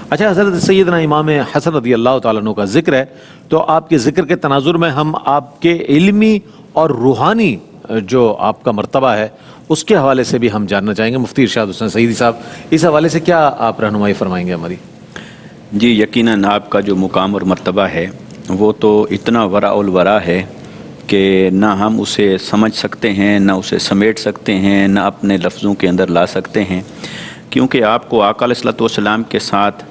اچھا حضرت سیدنا امام حسن رضی اللہ تعالیٰ عنہ کا ذکر ہے، تو آپ کے ذکر کے تناظر میں ہم آپ کے علمی اور روحانی جو آپ کا مرتبہ ہے اس کے حوالے سے بھی ہم جاننا چاہیں گے۔ مفتی ارشاد حسین سعیدی صاحب، اس حوالے سے کیا آپ رہنمائی فرمائیں گے ہماری؟ جی یقیناً آپ کا جو مقام اور مرتبہ ہے وہ تو اتنا ورع الورع ہے کہ نہ ہم اسے سمجھ سکتے ہیں، نہ اسے سمیٹ سکتے ہیں، نہ اپنے لفظوں کے اندر لا سکتے ہیں، کیونکہ آپ کو آقا علیہ الصلوۃ والسلام کے ساتھ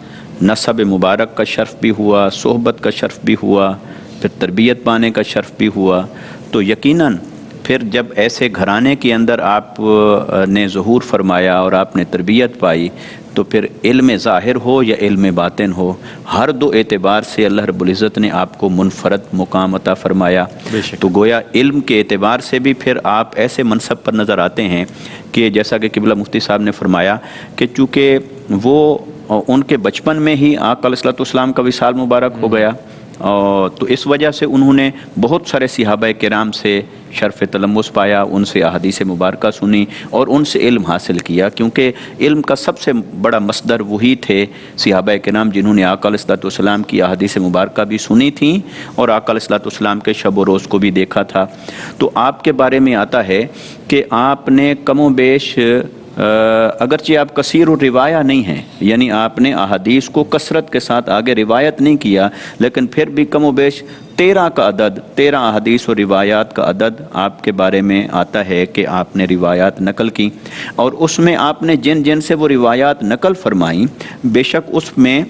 نسب مبارک کا شرف بھی ہوا، صحبت کا شرف بھی ہوا، پھر تربیت پانے کا شرف بھی ہوا۔ تو یقیناً پھر جب ایسے گھرانے کے اندر آپ نے ظہور فرمایا اور آپ نے تربیت پائی، تو پھر علم ظاہر ہو یا علم باطن ہو، ہر دو اعتبار سے اللہ رب العزت نے آپ کو منفرد مقام عطا فرمایا۔ تو گویا علم کے اعتبار سے بھی پھر آپ ایسے منصب پر نظر آتے ہیں کہ جیسا کہ قبلہ مفتی صاحب نے فرمایا کہ چونکہ وہ ان کے بچپن میں ہی آقا علیہ الصلوۃ والسلام کا وصال مبارک ہو گیا، تو اس وجہ سے انہوں نے بہت سارے صحابہ کرام سے شرف تلمس پایا، ان سے احادیث مبارکہ سنی اور ان سے علم حاصل کیا، کیونکہ علم کا سب سے بڑا مصدر وہی تھے صحابہ کرام جنہوں نے آقا علیہ الصلوۃ والسلام کی احادیث مبارکہ بھی سنی تھیں اور آقا علیہ الصلوۃ والسلام کے شب و روز کو بھی دیکھا تھا۔ تو آپ کے بارے میں آتا ہے کہ آپ نے کم و بیش اگرچہ آپ کثیر الروایہ نہیں ہیں، یعنی آپ نے احادیث کو کثرت کے ساتھ آگے روایت نہیں کیا، لیکن پھر بھی کم و بیش 13 احادیث و روایات کا عدد آپ کے بارے میں آتا ہے کہ آپ نے روایات نقل کی، اور اس میں آپ نے جن سے وہ روایات نقل فرمائیں، بے شک اس میں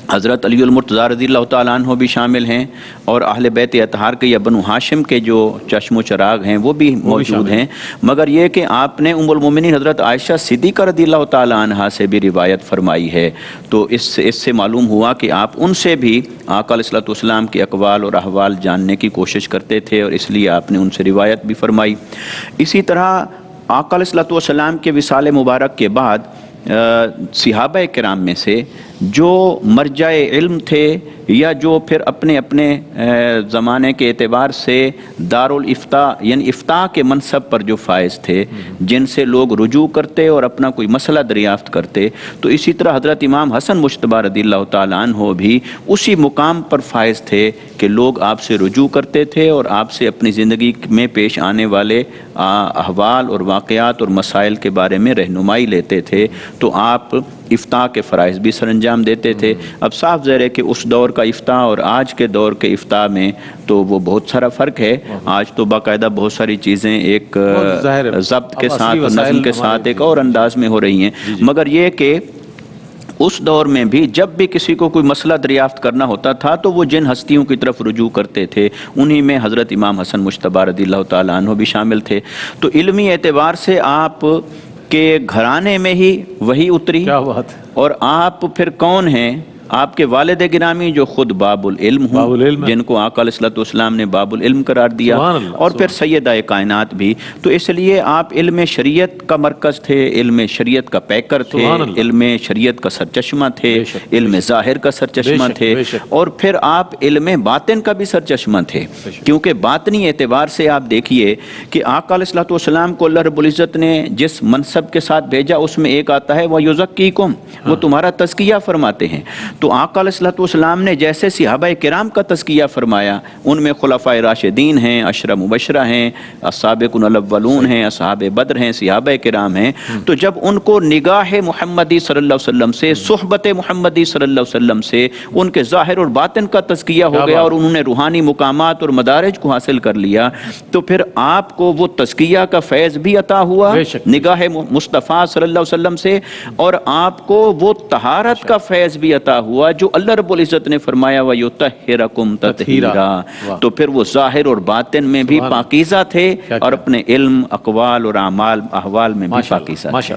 حضرت علی المرتضیٰ رضی اللہ تعالیٰ عنہ بھی شامل ہیں، اور اہل بیت اطہار کے یا بنو ہاشم کے جو چشم و چراغ ہیں وہ بھی موجود ہیں، مگر یہ کہ آپ نے ام المومنین حضرت عائشہ صدیقہ رضی اللہ تعالیٰ عنہا سے بھی روایت فرمائی ہے۔ تو اس سے معلوم ہوا کہ آپ ان سے بھی آقا علیہ الصلوۃ والسلام کے اقوال اور احوال جاننے کی کوشش کرتے تھے، اور اس لیے آپ نے ان سے روایت بھی فرمائی۔ اسی طرح آقا علیہ الصلوۃ والسلام کے وصال مبارک کے بعد صحابہ کرام میں سے جو مرجع علم تھے یا جو پھر اپنے زمانے کے اعتبار سے دارالفتاء یعنی افتاء کے منصب پر جو فائز تھے، جن سے لوگ رجوع کرتے اور اپنا کوئی مسئلہ دریافت کرتے، تو اسی طرح حضرت امام حسن مجتبی رضی اللہ تعالیٰ عنہ بھی اسی مقام پر فائز تھے کہ لوگ آپ سے رجوع کرتے تھے اور آپ سے اپنی زندگی میں پیش آنے والے احوال اور واقعات اور مسائل کے بارے میں رہنمائی لیتے تھے، تو آپ افتاء کے فرائض بھی سر انجام دیتے تھے۔ اب صاف ظاہر ہے کہ اس دور کا افتاء اور آج کے دور کے افتاء میں تو وہ بہت سارا فرق ہے۔ آج تو باقاعدہ بہت ساری چیزیں ایک ضبط کے ساتھ، نظم کے ساتھ ایک اور انداز میں ہو رہی ہیں، مگر یہ کہ اس دور میں بھی جب بھی کسی کو کوئی مسئلہ دریافت کرنا ہوتا تھا تو وہ جن ہستیوں کی طرف رجوع کرتے تھے انہی میں حضرت امام حسن مجتبی رضی اللہ تعالیٰ عنہ بھی شامل تھے۔ تو علمی اعتبار سے آپ کے گھرانے میں ہی وہی اتری، اور آپ پھر کون ہیں؟ آپ کے والد گرامی جو خود باب العلم ہوں، جن کو آقا علیہ الصلوۃ والسلام نے باب العلم قرار دیا، اور پھر سیدہ کائنات بھی، تو اس لیے آپ علم شریعت کا مرکز تھے، علم شریعت کا پیکر تھے، علم شریعت کا سرچشمہ تھے، علم ظاہر کا سرچشمہ تھے، اور پھر آپ علم باطن کا بھی سرچشمہ تھے، کیونکہ باطنی اعتبار سے آپ دیکھیے کہ آقا علیہ الصلوۃ والسلام کو اللہ رب العزت نے جس منصب کے ساتھ بھیجا اس میں ایک آتا ہے وَيُزَكِّيكُمْ، وہ تمہارا تزکیہ فرماتے ہیں۔ تو آقا علیہ الصلوۃ والسلام نے جیسے صحابہ کرام کا تزکیہ فرمایا، ان میں خلفائے راشدین ہیں، عشرہ مبشرہ ہیں، السابقون الاولون ہیں، اصحاب بدر ہیں، صحابہ کرام ہیں، تو جب ان کو نگاہ محمدی صلی اللہ علیہ وسلم سے، صحبت محمدی صلی اللہ علیہ وسلم سے ان کے ظاہر اور باطن کا تزکیہ ہو گیا اور انہوں نے روحانی مقامات اور مدارج کو حاصل کر لیا، تو پھر آپ کو وہ تزکیہ کا فیض بھی عطا ہوا نگاہ مصطفیٰ صلی اللہ علیہ وسلم سے، اور آپ کو وہ طہارت کا فیض بھی عطا ہوا جو اللہ رب العزت نے فرمایا وَيُطَهِّرَكُمْ تَطْهِيرًا۔ تو پھر وہ ظاہر اور باطن میں بھی پاکیزہ تھے اور اپنے علم، اقوال اور اعمال، احوال میں بھی پاکیزہ تھے۔